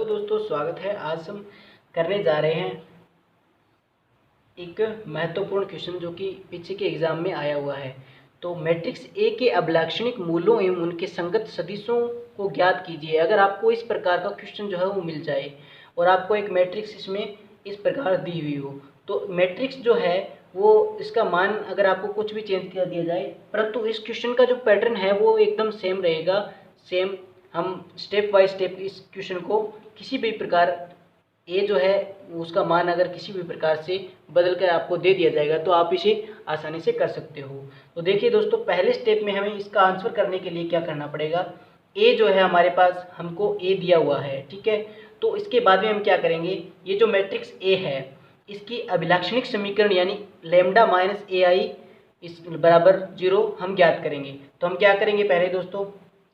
दोस्तों, स्वागत है। आज हम करने जा रहे हैं एक महत्वपूर्ण क्वेश्चन जो कि पीछे के एग्जाम में आया हुआ है। तो मैट्रिक्स ए के अभिलाक्षणिक मूलों एवं उनके संगत सदिशों को ज्ञात कीजिए। अगर आपको इस प्रकार का क्वेश्चन जो है वो मिल जाए और आपको एक मैट्रिक्स इसमें इस प्रकार दी हुई हो, तो मैट्रिक्स जो है वो इसका मान अगर आपको कुछ भी चेंज कर दिया जाए, परंतु इस क्वेश्चन का जो पैटर्न है वो एकदम सेम रहेगा। सेम हम स्टेप बाय स्टेप इस क्वेश्चन को किसी भी प्रकार ए जो है उसका मान अगर किसी भी प्रकार से बदल कर आपको दे दिया जाएगा तो आप इसे आसानी से कर सकते हो। तो देखिए दोस्तों, पहले स्टेप में हमें इसका आंसर करने के लिए क्या करना पड़ेगा। ए जो है हमारे पास हमको ए दिया हुआ है, ठीक है। तो इसके बाद में हम क्या करेंगे, ये जो मैट्रिक्स ए है इसकी अभिलाक्षणिक समीकरण यानी लैम्डा माइनस ए आई इस बराबर 0 हम ज्ञात करेंगे। तो हम क्या करेंगे पहले दोस्तों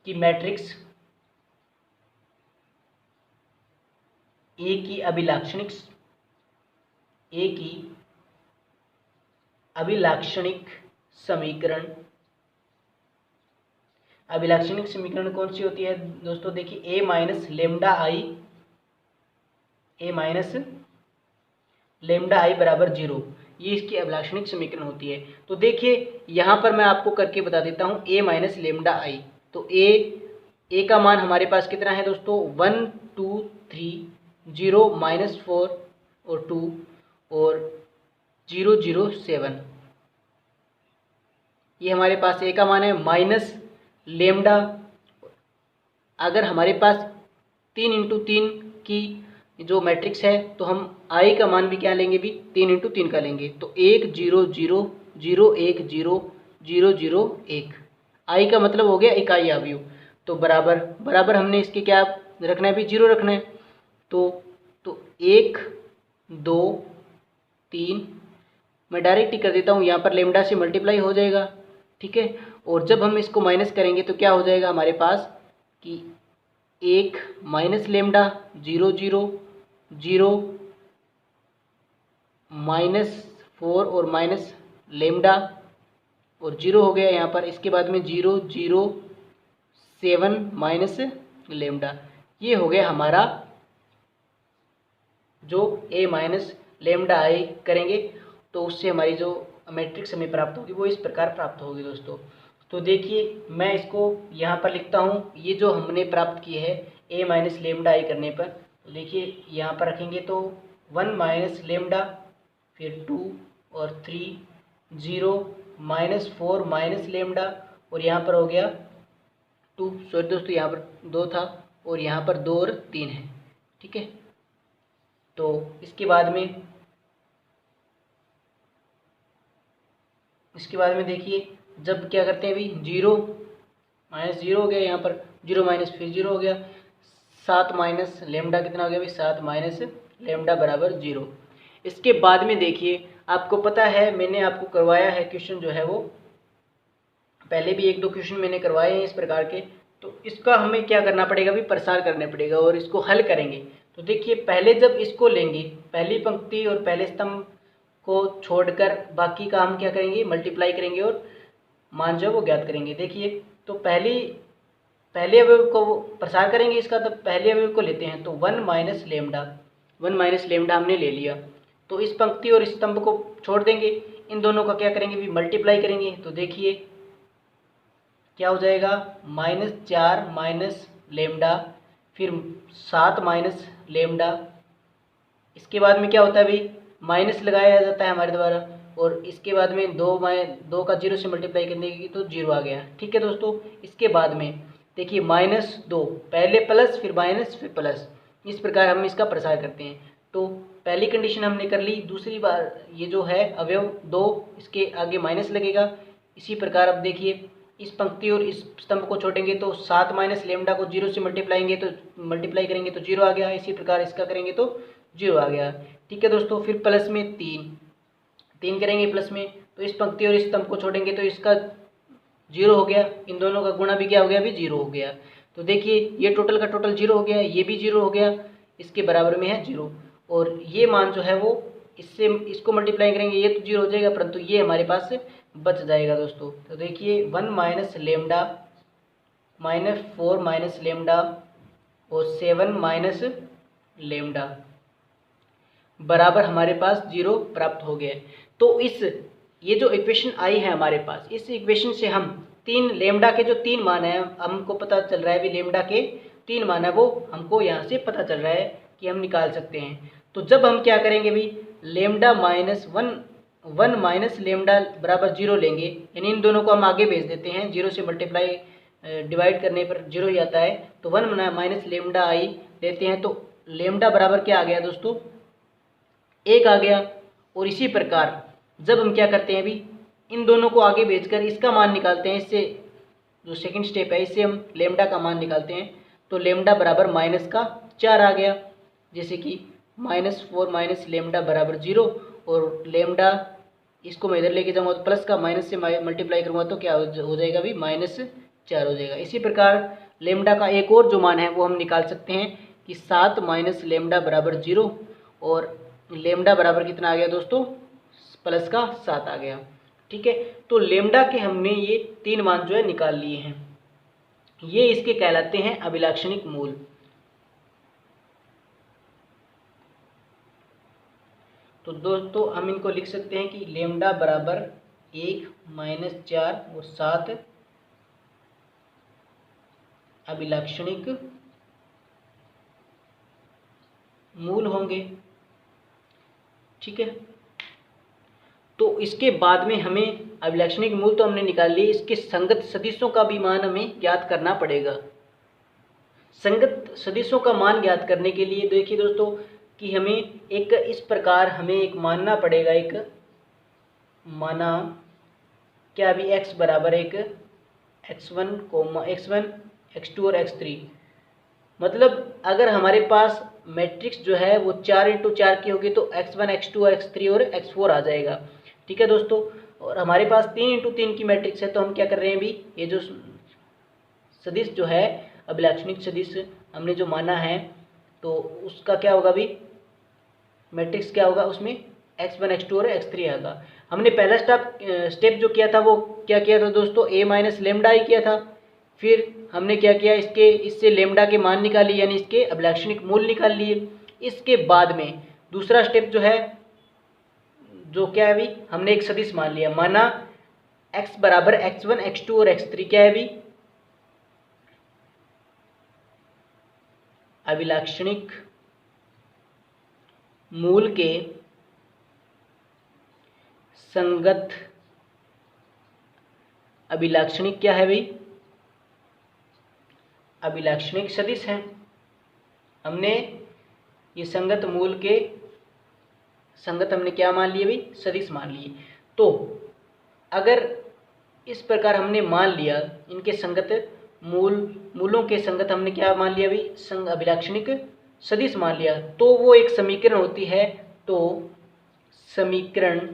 कि मैट्रिक्स ए की अभिलाक्षणिक समीकरण कौन सी होती है दोस्तों। देखिए ए माइनस लेमडा आई बराबर 0, ये इसकी अभिलाक्षणिक समीकरण होती है। तो देखिए यहाँ पर मैं आपको करके बता देता हूँ ए माइनस लेमडा आई। तो ए का मान हमारे पास कितना है दोस्तों, 1 2 3 0 -4 और 2 और 0 0 7। ये हमारे पास ए का मान है माइनस लेमडा। अगर हमारे पास 3 × 3 की जो मैट्रिक्स है तो हम आई का मान भी क्या लेंगे, भी 3 × 3 का लेंगे। तो 1 0 0 0 1 0 0 0 1, आई का मतलब हो गया इकाई अवयव। तो बराबर हमने इसके क्या रखना है, भी 0 रखना है। तो 1 2 3 मैं डायरेक्ट ही कर देता हूँ, यहाँ पर लेमडा से मल्टीप्लाई हो जाएगा, ठीक है। और जब हम इसको माइनस करेंगे तो क्या हो जाएगा हमारे पास कि 1 माइनस लेमडा 0 0 0 -4 और माइनस लेमडा और 0 हो गया यहाँ पर। इसके बाद में 0 0 7 माइनस लेमडा, ये हो गया हमारा जो ए माइनस लेमडा आई करेंगे तो उससे हमारी जो मैट्रिक्स हमें प्राप्त होगी वो इस प्रकार प्राप्त होगी दोस्तों। तो देखिए मैं इसको यहाँ पर लिखता हूँ, ये जो हमने प्राप्त की है ए माइनस लेमडा आई करने पर। तो देखिए यहाँ पर रखेंगे तो 1 माइनस लेमडा, फिर 2 और 3 0 -4 माइनस लेमडा और यहाँ पर हो गया 2, सॉरी दोस्तों यहाँ पर 2 था और यहाँ पर 2 और 3 है, ठीक है। तो इसके बाद में देखिए जब क्या करते हैं, अभी 0 -0 हो गया, यहाँ पर 0 माइनस फिर 0 हो गया, 7 माइनस लेमडा कितना हो गया भाई, 7 माइनस लेमडा बराबर 0। इसके बाद में देखिए आपको पता है मैंने आपको करवाया है क्वेश्चन जो है वो पहले भी 1-2 क्वेश्चन मैंने करवाए हैं इस प्रकार के। तो इसका हमें क्या करना पड़ेगा, भी प्रसार करना पड़ेगा और इसको हल करेंगे। तो देखिए पहले जब इसको लेंगे, पहली पंक्ति और पहले स्तंभ को छोड़कर बाकी का हम क्या करेंगे, मल्टीप्लाई करेंगे और मान जो वो ज्ञात करेंगे। देखिए तो पहले अवयव को प्रसार करेंगे इसका, तो पहले अवयव को लेते हैं तो 1 माइनस लेमडा हमने ले लिया। तो इस पंक्ति और इस स्तंभ को छोड़ देंगे, इन दोनों का क्या करेंगे, भी मल्टीप्लाई करेंगे। तो देखिए क्या हो जाएगा, -4 माइनस लेमडा, फिर 7 माइनस लेमडा। इसके बाद में क्या होता है भाई, माइनस लगाया जाता है हमारे द्वारा और इसके बाद में 2 का 0 से मल्टीप्लाई करने की तो 0 आ गया, ठीक है दोस्तों। इसके बाद में देखिए -2, पहले प्लस फिर माइनस फिर प्लस, इस प्रकार हम इसका प्रसार करते हैं। तो पहली कंडीशन हमने कर ली, दूसरी बार ये जो है अवयव 2 इसके आगे माइनस लगेगा। इसी प्रकार अब देखिए इस पंक्ति और इस स्तंभ को छोड़ेंगे तो 7 माइनस लेमडा को 0 से मल्टीप्लाई करेंगे तो 0 आ गया। इसी प्रकार इसका करेंगे तो 0 आ गया, ठीक है दोस्तों। फिर प्लस में 3 करेंगे प्लस में, तो इस पंक्ति और इस स्तंभ को छोड़ेंगे तो इसका 0 हो गया, इन दोनों का गुणा भी क्या हो गया, भी 0 हो गया। तो देखिए ये टोटल का टोटल 0 हो गया, ये भी 0 हो गया, इसके बराबर में है 0। और ये मान जो है वो इसको मल्टीप्लाई करेंगे ये तो 0 हो जाएगा, परंतु ये हमारे पास बच जाएगा दोस्तों। तो देखिए 1 माइनस लेमडा -4 माइनस लेमडा और 7 माइनस लेमडा बराबर हमारे पास 0 प्राप्त हो गया है। तो ये जो इक्वेशन आई है हमारे पास, इस इक्वेशन से हम तीन लेमडा के जो 3 मान है हमको पता चल रहा है भी, लेमडा के 3 मान है वो हमको यहाँ से पता चल रहा है कि हम निकाल सकते हैं। तो जब हम क्या करेंगे भी, lambda minus one minus lambda बराबर 0 लेंगे, यानी इन दोनों को हम आगे भेज देते हैं, 0 से मल्टीप्लाई डिवाइड करने पर 0 ही आता है। तो 1 माइनस लेमडा आई लेते हैं, तो लेमडा बराबर क्या आ गया दोस्तों, 1 आ गया। और इसी प्रकार जब हम क्या करते हैं अभी, इन दोनों को आगे भेजकर इसका मान निकालते हैं, इससे जो सेकंड स्टेप है इससे हम लेमडा का मान निकालते हैं। तो लेमडा बराबर माइनस का 4 आ गया, जैसे कि -4 माइनस लेमडा बराबर 0। और लेमडा इसको मैं इधर लेके जाऊँगा तो प्लस का माइनस से मल्टीप्लाई करूँगा तो क्या हो जाएगा अभी, -4 हो जाएगा। इसी प्रकार लेमडा का एक और जो मान है वो हम निकाल सकते हैं कि 7 माइनस लेमडा बराबर 0। और लेमडा बराबर कितना आ गया दोस्तों, प्लस का 7 आ गया। ठीक है, तो लेमडा के हमने ये 3 मान जो है निकाल लिए हैं, ये इसके कहलाते हैं अभिलाक्षणिक मूल। तो दोस्तों हम इनको लिख सकते हैं कि लेमडा बराबर 1 माइनस 4 और 7 अभिलाक्षणिक मूल होंगे। ठीक है, तो इसके बाद में हमें अभिलाक्षणिक मूल तो हमने निकाल लिए, इसके संगत सदिशों का भी मान हमें ज्ञात करना पड़ेगा। संगत सदिशों का मान ज्ञात करने के लिए देखिए दोस्तों कि हमें एक इस प्रकार हमें एक मानना पड़ेगा, एक माना क्या अभी x बराबर एक x1, x1, x2 और x3। मतलब अगर हमारे पास मैट्रिक्स जो है वो 4x4 की होगी तो x1, x2 और x3 और x4 आ जाएगा। ठीक है दोस्तों, और हमारे पास 3x3 की मैट्रिक्स है, तो हम क्या कर रहे हैं अभी, ये जो सदिश जो है अभिलाक्षणिक सदिश हमने जो माना है, तो उसका क्या होगा अभी, मैट्रिक्स क्या होगा उसमें x1, x2 और x3 आएगा। हमने पहला स्टेप जो किया था वो क्या किया था दोस्तों, a माइनस लेमडा ही किया था। फिर हमने क्या किया, इससे लेमडा के मान निकाली, यानी इसके अभिलाक्षणिक मूल निकाल लिए। इसके बाद में दूसरा स्टेप जो है, जो क्या है अभी, हमने एक सदिश मान लिया, माना x बराबर x1, x2 और x3 क्या है अभी, अभिलाक्षणिक मूल के संगत अभिलाक्षणिक क्या है भाई, अभिलाक्षणिक सदिश है। हमने ये संगत मूल के संगत हमने क्या मान लिए भाई, सदिश मान लिए। तो अगर इस प्रकार हमने मान लिया, इनके संगत मूलों के संगत हमने क्या मान लिया भाई, अभिलाक्षणिक सदिश मान लिया, तो वो एक समीकरण होती है। तो समीकरण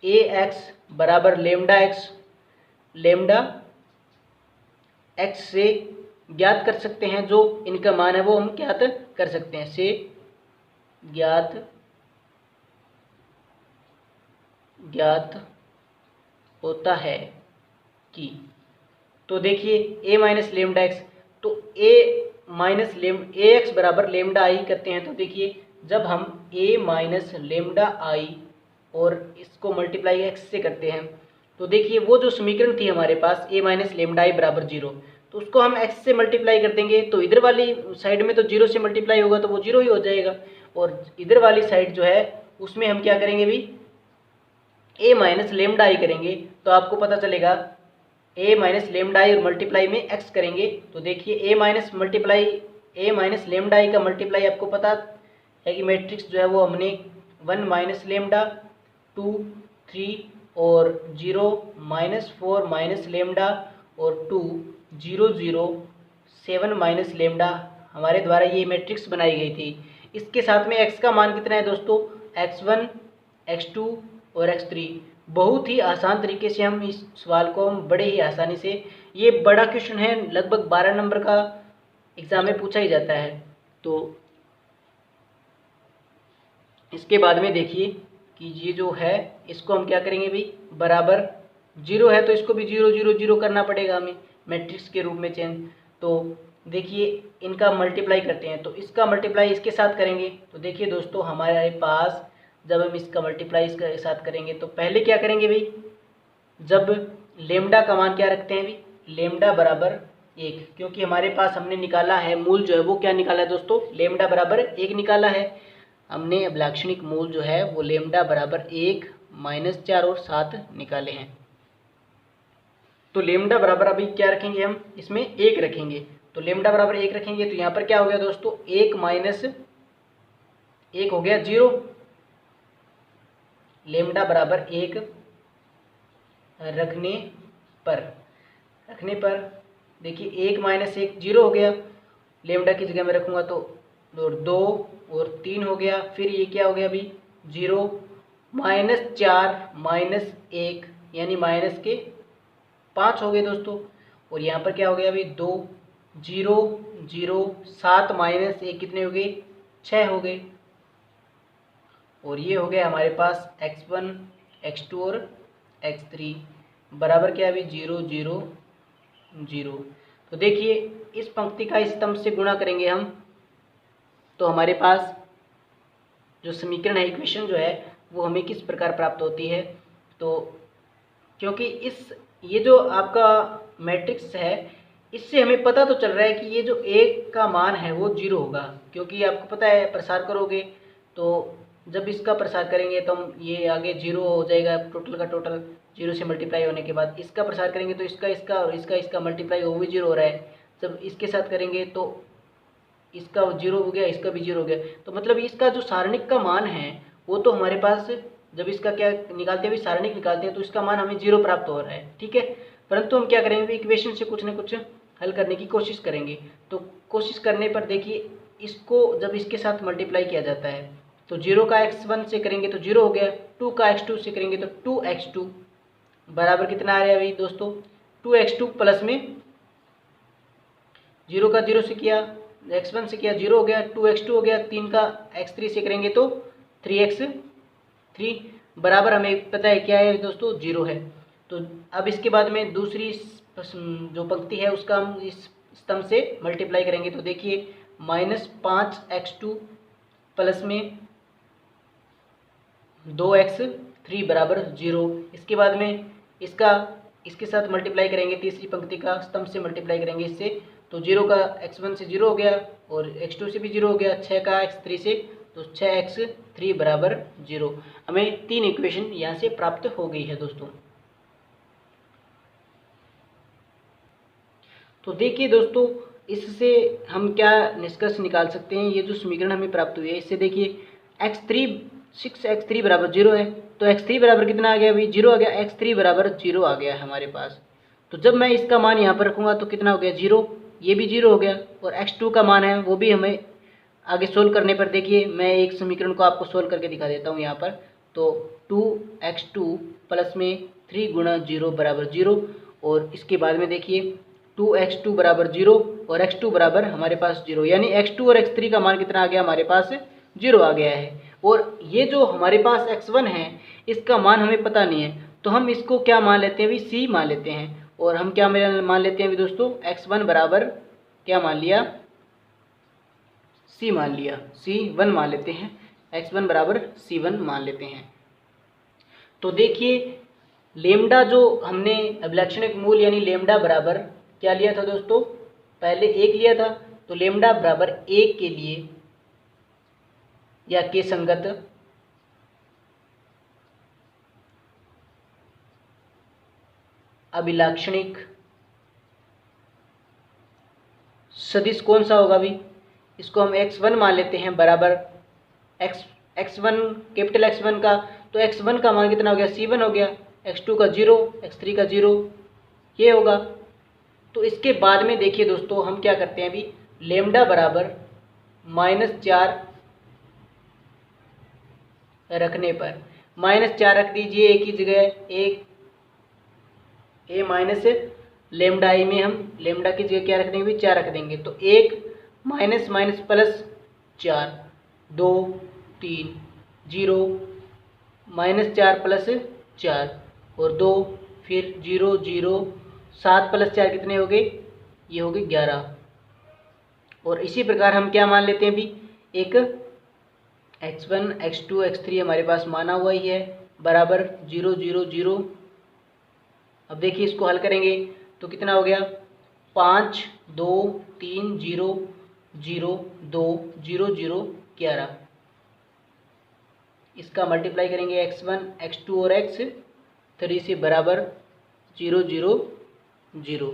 ax बराबर लेमडा x से ज्ञात कर सकते हैं, जो इनका मान है वो हम ज्ञात कर सकते हैं, से ज्ञात होता है कि, तो देखिए a माइनस लेमडा एक्स, तो ax बराबर लेमडा आई करते हैं। तो देखिए जब हम a माइनस लेमडा आई और इसको मल्टीप्लाई x से करते हैं, तो देखिए वो जो समीकरण थी हमारे पास a माइनस लेमडा आई बराबर 0, तो उसको हम x से मल्टीप्लाई कर देंगे, तो इधर वाली साइड में तो 0 से मल्टीप्लाई होगा तो वो 0 ही हो जाएगा, और इधर वाली साइड जो है उसमें हम क्या करेंगे भी, a माइनस लेमडा आई करेंगे। तो आपको पता चलेगा a माइनस लेमडा आई और मल्टीप्लाई में x करेंगे, तो देखिए a माइनस लेमडा आई का मल्टीप्लाई आपको पता है कि मैट्रिक्स जो है वो हमने 1 माइनस लेमडा, 2, 3 और 0, -4 माइनस लेमडा और 2, 0, 0, 7 माइनस लेमडा हमारे द्वारा ये मैट्रिक्स बनाई गई थी। इसके साथ में x का मान कितना है दोस्तों, x1, x2 और x3। बहुत ही आसान तरीके से हम इस सवाल को हम बड़े ही आसानी से, ये बड़ा क्वेश्चन है, लगभग 12 नंबर का एग्ज़ाम में पूछा ही जाता है। तो इसके बाद में देखिए कि ये जो है इसको हम क्या करेंगे भाई, बराबर 0 है तो इसको भी 0, 0, 0 करना पड़ेगा हमें मैट्रिक्स के रूप में चेंज। तो देखिए इनका मल्टीप्लाई करते हैं, तो इसका मल्टीप्लाई इसके साथ करेंगे। तो देखिए दोस्तों हमारे पास जब हम इसका मल्टीप्लाई इसके साथ करेंगे तो पहले क्या करेंगे भाई, जब लेमडा का मान क्या रखते हैं भाई, लेमडा बराबर 1, क्योंकि हमारे पास हमने निकाला है मूल जो है वो क्या निकाला है दोस्तों, लेमडा बराबर 1 निकाला है हमने। अब लाक्षणिक मूल जो है वो लेमडा बराबर 1 -4 और 7 निकाले हैं। तो लेमडा बराबर अभी क्या रखेंगे हम, इसमें 1 रखेंगे। तो लेमडा बराबर 1 रखेंगे तो यहाँ पर क्या हो गया दोस्तों, 1 - 1 हो गया 0। लेमडा बराबर 1 रखने पर देखिए 1 - 1 0 हो गया, लेमडा की जगह में रखूँगा तो 2 और 3 हो गया। फिर ये क्या हो गया अभी 0 -4 -1 यानी माइनस के 5 हो गए दोस्तों। और यहाँ पर क्या हो गया अभी 2 0 0 7 -1 कितने हो गए 6 हो गए। और ये हो गया हमारे पास x1 x2 और x3 बराबर क्या अभी 0 0 0। तो देखिए इस पंक्ति का इस स्तंभ से गुणा करेंगे हम, तो हमारे पास जो समीकरण है, इक्वेशन जो है वो हमें किस प्रकार प्राप्त होती है। तो क्योंकि ये जो आपका मैट्रिक्स है इससे हमें पता तो चल रहा है कि ये जो 1 का मान है वो 0 होगा, क्योंकि आपको पता है प्रसार करोगे तो जब इसका प्रसार करेंगे तो हम ये आगे 0 हो जाएगा, टोटल का टोटल 0 से मल्टीप्लाई होने के बाद इसका प्रसार करेंगे तो इसका और इसका मल्टीप्लाई वो भी 0 हो रहा है। जब इसके साथ करेंगे तो इसका 0 हो गया, इसका भी 0 हो गया। तो मतलब इसका जो सारणिक का मान है वो तो हमारे पास जब इसका क्या निकालते हैं, सारणिक निकालते हैं तो इसका मान हमें 0 प्राप्त हो रहा है, ठीक है। परंतु हम क्या करेंगे, इक्वेशन से कुछ ना कुछ हल करने की कोशिश करेंगे। तो कोशिश करने पर देखिए इसको जब इसके साथ मल्टीप्लाई किया जाता है तो 0 का x1 से करेंगे तो 0 हो गया, 2 का x2 से करेंगे तो 2x2 बराबर कितना आ रहा है अभी दोस्तों 2x2 प्लस में 0 का 0 से किया, x1 से किया 0 हो गया, 2x2 हो गया, 3 का x3 से करेंगे तो 3x3 बराबर हमें पता है क्या है दोस्तों 0 है। तो अब इसके बाद में दूसरी जो पंक्ति है उसका हम इस स्तंभ से मल्टीप्लाई करेंगे। तो देखिए -5x2 प्लस में 2x3 बराबर 0। इसके बाद में इसके साथ मल्टीप्लाई करेंगे, तीसरी पंक्ति का स्तंभ से मल्टीप्लाई करेंगे इससे, तो 0 का x1 से 0 हो गया और x2 से भी 0 हो गया, 6 का x3 से तो 6x3 बराबर 0। हमें 3 इक्वेशन यहाँ से प्राप्त हो गई है दोस्तों। तो देखिए दोस्तों इससे हम क्या निष्कर्ष निकाल सकते हैं, ये जो समीकरण हमें प्राप्त हुई है इससे देखिए6x3 बराबर 0 है, तो x3 बराबर कितना आ गया अभी 0 आ गया, x3 बराबर 0 आ गया है हमारे पास। तो जब मैं इसका मान यहाँ पर रखूँगा तो कितना हो गया 0, ये भी 0 हो गया। और x2 का मान है वो भी हमें आगे सोल्व करने पर देखिए मैं एक समीकरण को आपको सोल्व करके दिखा देता हूँ यहाँ पर। तो 2x2 प्लस में 3 गुणा 0 बराबर 0, और इसके बाद में देखिए 2x2 बराबर 0 और x2 बराबर हमारे पास 0, यानी x2 और x3 का मान कितना आ गया हमारे पास 0 आ गया है। और ये जो हमारे पास x1 है इसका मान हमें पता नहीं है, तो हम इसको क्या मान लेते हैं अभी c मान लेते हैं। और हम क्या मान लेते हैं अभी दोस्तों x1 बराबर क्या मान लिया c मान लिया, c1 मान लेते हैं, x1 बराबर c1 मान लेते हैं। तो देखिए लेमडा जो हमने अभिलक्षणिक मूल यानी लेमडा बराबर क्या लिया था दोस्तों, पहले 1 लिया था। तो लेमडा बराबर 1 के लिए या के संगत अभिलाक्षणिक सदिश कौन सा होगा अभी, इसको हम x1 मान लेते हैं बराबर x1 कैपिटल x1 का, तो x1 का मान कितना हो गया c1 हो गया, x2 का 0, x3 का 0 ये होगा। तो इसके बाद में देखिए दोस्तों हम क्या करते हैं अभी, लेमडा बराबर -4 रखने पर -4 रख दीजिए एक ही जगह, एक a माइनस लेमडा आई में हम लेमडा की जगह क्या रख देंगे, 4 रख देंगे। तो 1 माइनस माइनस प्लस 4 2 3 0 -4 प्लस 4 और 2 फिर 0 0 7 प्लस 4 कितने हो गए, ये हो गए 11। और इसी प्रकार हम क्या मान लेते हैं अभी, एक x1 x2 x3 हमारे पास माना हुआ ही है, बराबर 0 0 0। अब देखिए इसको हल करेंगे तो कितना हो गया, 5 2 3 0 0 2 0 0 11। इसका मल्टीप्लाई करेंगे x1 x2 और x3 से, बराबर 0 0 0।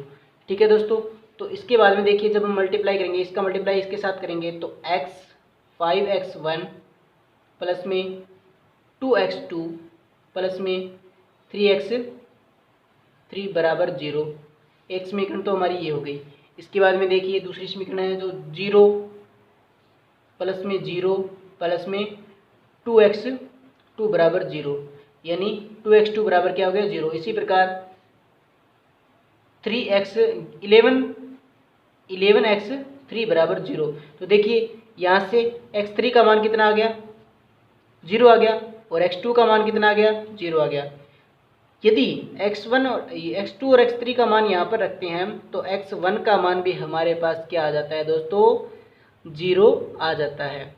ठीक है दोस्तों, तो इसके बाद में देखिए जब हम मल्टीप्लाई करेंगे, इसका मल्टीप्लाई इसके साथ करेंगे तो 5x1 प्लस में 2x2 प्लस में 3x3 बराबर 0। एक समीकरण तो हमारी ये हो गई। इसके बाद में देखिए दूसरी समीकरण है जो 0 प्लस में 0 प्लस में 2x2 बराबर 0, यानी 2x2 बराबर क्या हो गया, 0। इसी प्रकार 11x3 बराबर 0। तो देखिए यहाँ से x3 का मान कितना आ गया, 0 आ गया, और x2 का मान कितना आ गया, 0 आ गया। यदि x1 और x2 और x3 का मान यहाँ पर रखते हैं हम, तो x1 का मान भी हमारे पास क्या आ जाता है दोस्तों, 0 आ जाता है।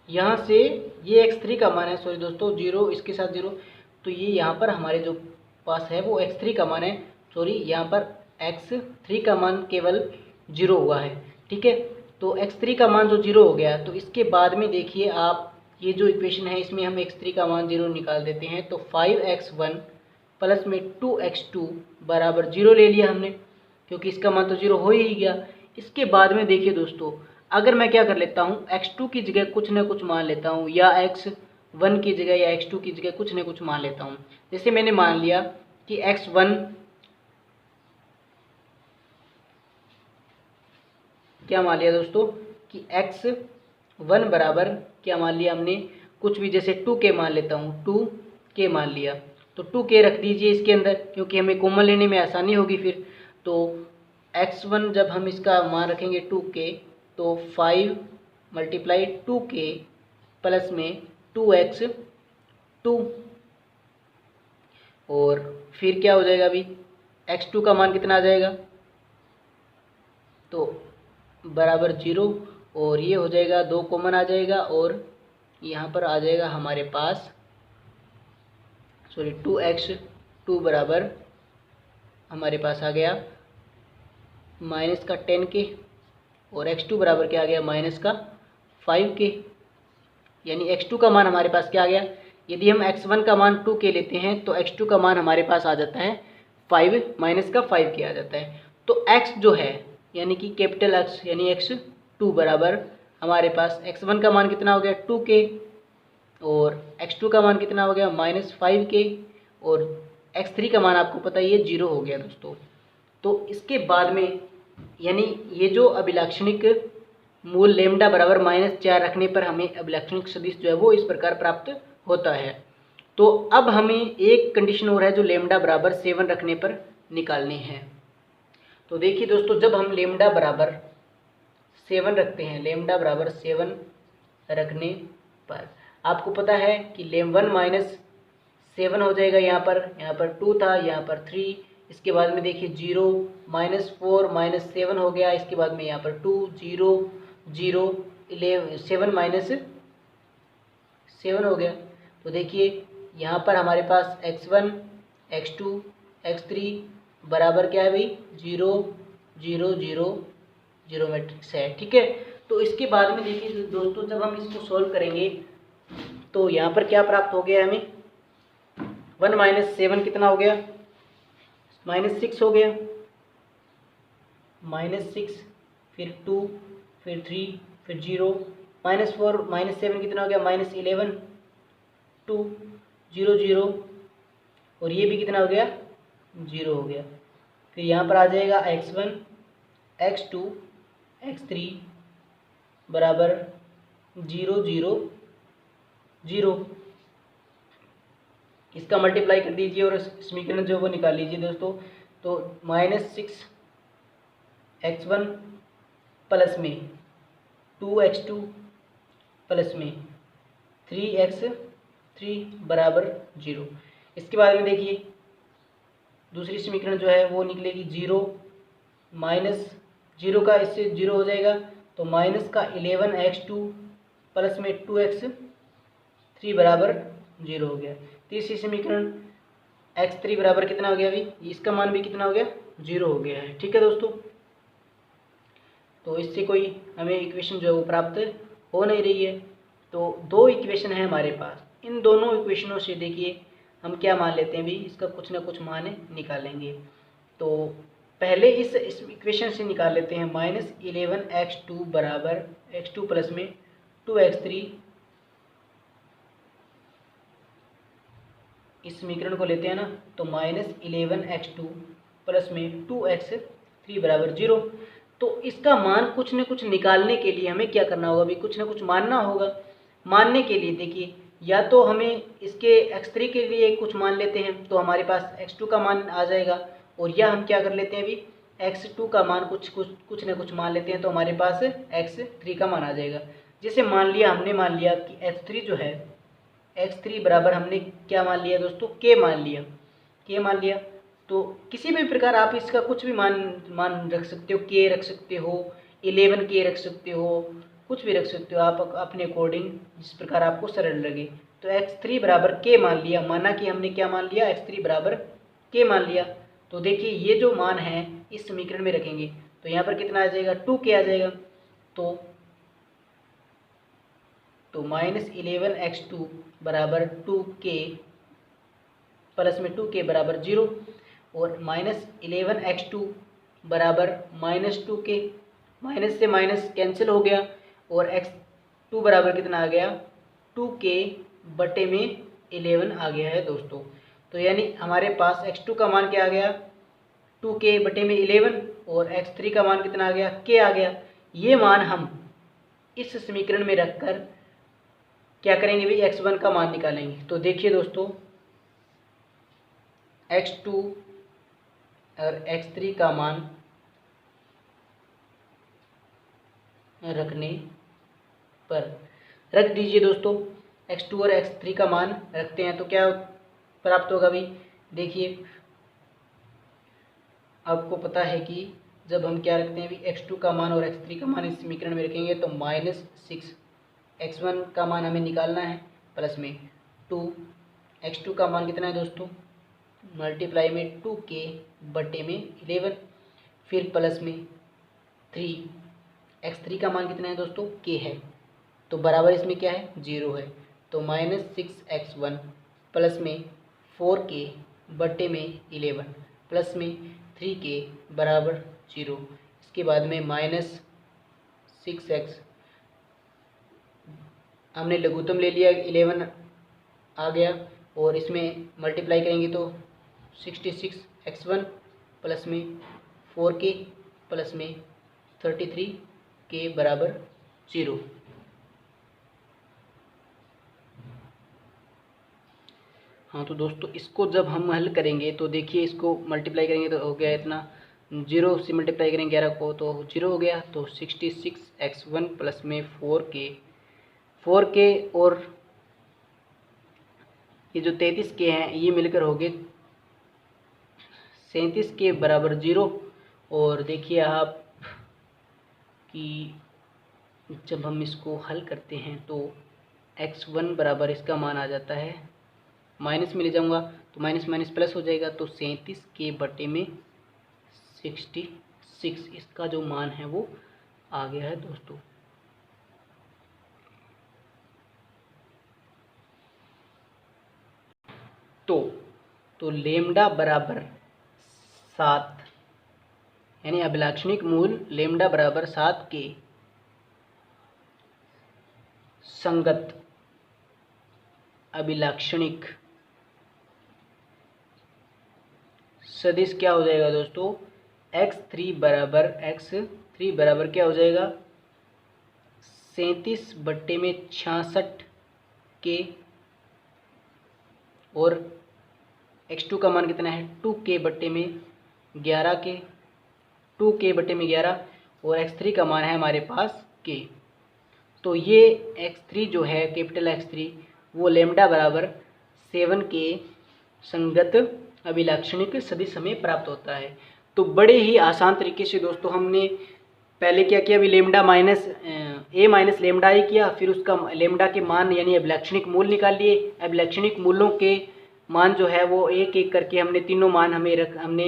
यहाँ से ये x3 का मान है, सॉरी दोस्तों 0, इसके साथ 0, तो ये यहाँ पर हमारे जो पास है वो x3 का मान है, सॉरी यहाँ पर x3 का मान केवल 0 हुआ है। ठीक है, तो x3 का मान जो 0 हो गया, तो इसके बाद में देखिए आप ये जो इक्वेशन है इसमें हम x3 का मान 0 निकाल देते हैं, तो 5x1 प्लस में 2x2 बराबर 0 ले लिया हमने, क्योंकि इसका मान तो 0 हो ही गया। इसके बाद में देखिए दोस्तों, अगर मैं क्या कर लेता हूँ, x2 की जगह कुछ ना कुछ मान लेता हूँ, या x1 की जगह या x2 की जगह कुछ ना कुछ मान लेता हूँ। जैसे मैंने मान लिया कि x1 क्या मान लिया दोस्तों, कि x1 बराबर क्या मान लिया हमने, कुछ भी, जैसे 2k मान लेता हूँ, 2k मान लिया, तो 2k रख दीजिए इसके अंदर, क्योंकि हमें कॉमन लेने में आसानी होगी फिर। तो x1 जब हम इसका मान रखेंगे 2k, तो 5 मल्टीप्लाई 2k प्लस में 2x2, और फिर क्या हो जाएगा, अभी x2 का मान कितना आ जाएगा, तो बराबर 0, और ये हो जाएगा 2 कॉमन आ जाएगा, और यहाँ पर आ जाएगा हमारे पास, सॉरी 2x2 बराबर हमारे पास आ गया माइनस का 10k, और x2 बराबर क्या आ गया, माइनस का 5k, यानी x2 का मान हमारे पास क्या आ गया। यदि हम x1 का मान 2k लेते हैं तो x2 का मान हमारे पास आ जाता है 5 माइनस का 5k आ जाता है। तो x जो है यानी कि कैपिटल x यानी x2 बराबर हमारे पास x1 का मान कितना हो गया 2k, और x2 का मान कितना हो गया -5k, और x3 का मान आपको पता ही है 0 हो गया दोस्तों। तो इसके बाद में यानी ये जो अभिलाक्षणिक मूल लेमडा बराबर -4 रखने पर हमें अभिलाक्षणिक सदिश जो है वो इस प्रकार प्राप्त होता है। तो अब हमें एक कंडीशन और है जो लेमडा बराबर 7 रखने पर निकालनी है। तो देखिए दोस्तों, जब हम लेमडा बराबर 7 रखते हैं, लेमडा बराबर 7 रखने पर आपको पता है कि लेम 1 माइनस 7 हो जाएगा, यहाँ पर 2 था, यहाँ पर 3, इसके बाद में देखिए 0 -4 -7 हो गया, इसके बाद में यहाँ पर 2 0 0 11 7 माइनस 7 हो गया। तो देखिए यहाँ पर हमारे पास x1 x2 x3 बराबर क्या है भाई 0 0 0 0 मैट्रिक्स है। ठीक है, तो इसके बाद में देखिए दोस्तों, जब हम इसको सॉल्व करेंगे तो यहाँ पर क्या प्राप्त हो गया हमें, 1 माइनस 7 कितना हो गया, -6 हो गया, -6, फिर 2, फिर 3, फिर 0, -4 -7 कितना हो गया, -11, 2 0 0, और ये भी कितना हो गया 0 हो गया। फिर यहाँ पर आ जाएगा x1 x2 x3 बराबर 0 0 0। इसका मल्टीप्लाई कर दीजिए और समीकरण जो वो निकाल लीजिए दोस्तों। तो -6 x1 प्लस में 2x2 प्लस में 3x3 3 बराबर 0। इसके बाद में देखिए दूसरी समीकरण जो है वो निकलेगी 0 माइनस 0 का इससे 0 हो जाएगा तो माइनस का 11x2 प्लस में 2x3 बराबर 0 हो गया। तीसरी समीकरण x3 बराबर कितना हो गया, अभी इसका मान भी कितना हो गया, 0 हो गया है। ठीक है दोस्तों, तो इससे कोई हमें इक्वेशन जो है वो प्राप्त हो नहीं रही है। तो दो इक्वेशन है हमारे पास, इन दोनों इक्वेशनों से देखिए हम क्या मान लेते हैं भी, इसका कुछ ना कुछ मान निकालेंगे। तो पहले इस इक्वेशन से निकाल लेते हैं -11x2 बराबर x2 प्लस में 2x3। इस समीकरण को लेते हैं ना, तो -11x2 प्लस में 2x3 बराबर 0। तो इसका मान कुछ न कुछ निकालने के लिए हमें क्या करना होगा, भी कुछ ना कुछ मानना होगा। मानने के लिए देखिए या तो हमें इसके x3 के लिए कुछ मान लेते हैं तो हमारे पास x2 का मान आ जाएगा, और या हम क्या कर लेते हैं अभी x2 का मान कुछ न कुछ मान लेते हैं तो हमारे पास x3 का मान आ जाएगा। जैसे हमने मान लिया कि x3 जो है, x3 बराबर हमने क्या मान लिया दोस्तों, k मान लिया। तो किसी भी प्रकार आप इसका कुछ भी मान रख सकते हो, k रख सकते हो, 11k रख सकते हो, कुछ भी रख सकते हो आप अपने अकॉर्डिंग, जिस प्रकार आपको सरल लगे। तो x3 बराबर k मान लिया, माना कि हमने क्या मान लिया, x3 बराबर k मान लिया। तो देखिए ये जो मान है इस समीकरण में रखेंगे तो यहाँ पर कितना आ जाएगा, 2k आ जाएगा। तो -11x2 बराबर 2k प्लस में 2k बराबर 0, और -11x2 बराबर -2k, माइनस से माइनस कैंसिल हो गया, और x2 बराबर कितना आ गया, 2k बटे में 11 आ गया है दोस्तों। तो यानी हमारे पास x2 का मान क्या आ गया, 2k बटे में 11, और x3 का मान कितना आ गया, k आ गया। ये मान हम इस समीकरण में रखकर क्या करेंगे भाई, x1 का मान निकालेंगे। तो देखिए दोस्तों x2 और x3 का मान रखने पर रख दीजिए दोस्तों, x2 और x3 का मान रखते हैं तो क्या प्राप्त होगा भाई। देखिए आपको पता है कि जब हम क्या रखते हैं अभी x2 का मान और x3 का मान इस समीकरण में रखेंगे तो -6 x1 का मान हमें निकालना है, प्लस में 2 x2 का मान कितना है दोस्तों, मल्टीप्लाई में 2k बटे में 11, फिर प्लस में 3 x3 का मान कितना है दोस्तों, k है, तो बराबर इसमें क्या है, 0 है। तो -6x1 प्लस में 4k बटे में 11 प्लस में 3k बराबर 0। इसके बाद में -6x हमने लघुत्तम ले लिया, 11 आ गया, और इसमें मल्टीप्लाई करेंगे तो 66x1 प्लस में 4k प्लस में 33k बराबर 0। हाँ तो दोस्तों इसको जब हम हल करेंगे तो देखिए इसको मल्टीप्लाई करेंगे तो हो गया इतना, 0 से मल्टीप्लाई करेंगे 11 को तो 0 हो गया। तो 66x1 प्लस में 4k और ये जो 33k हैं ये मिलकर हो गए 37k बराबर 0। और देखिए आप कि जब हम इसको हल करते हैं तो x1 बराबर इसका मान आ जाता है, माइनस में ले जाऊंगा तो माइनस माइनस प्लस हो जाएगा, तो 37k बटे में 66 इसका जो मान है वो आ गया है दोस्तों। तो लेम्डा बराबर 7 यानी अभिलाक्षणिक मूल लेम्डा बराबर 7 के संगत अभिलाक्षणिक सदिश क्या हो जाएगा दोस्तों, x3 बराबर क्या हो जाएगा, 37 बट्टे में 66 के, और x2 का मान कितना है 2k बट्टे में 11 के, 2k बट्टे में 11, और x3 का मान है हमारे पास k। तो ये x3 जो है कैपिटल x3 वो लेमडा बराबर 7 के संगत अभिलाक्षणिक सदिश हमें प्राप्त होता है। तो बड़े ही आसान तरीके से दोस्तों हमने पहले क्या किया, अभी लेमडा माइनस ए माइनस लेमडा ही किया, फिर उसका लेमडा के मान यानी अभिलक्षणिक मूल निकाल लिए। अभिलक्षणिक मूलों के मान जो है वो एक एक करके हमने तीनों मान हमने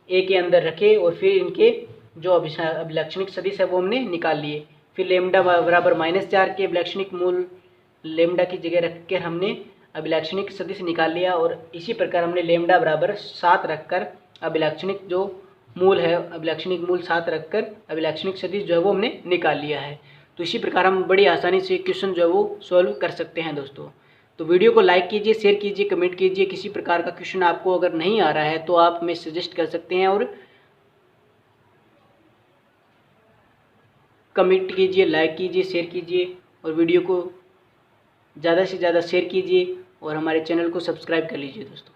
ए के अंदर रखे और फिर इनके जो अभिलक्षणिक सदिश है वो हमने निकाल लिए। फिर लेमडा बराबर -4 के अभिलक्षणिक मूल लेमडा की जगह रख कर हमने अभिलक्षणिक सदिश निकाल लिया और इसी प्रकार हमने लेमडा बराबर 7 रखकर अभिलक्षणिक जो मूल है अभिलक्षणिक मूल 7 रखकर अभिलक्षणिक सदिश जो है वो हमने निकाल लिया है। तो इसी प्रकार हम बड़ी आसानी से क्वेश्चन जो है वो सॉल्व कर सकते हैं दोस्तों। तो वीडियो को लाइक कीजिए, शेयर कीजिए, कमेंट कीजिए। किसी प्रकार का क्वेश्चन आपको अगर नहीं आ रहा है तो आप हमें सजेस्ट कर सकते हैं और कमेंट कीजिए, लाइक कीजिए, शेयर कीजिए और वीडियो को ज़्यादा से ज़्यादा शेयर कीजिए और हमारे चैनल को सब्सक्राइब कर लीजिए दोस्तों।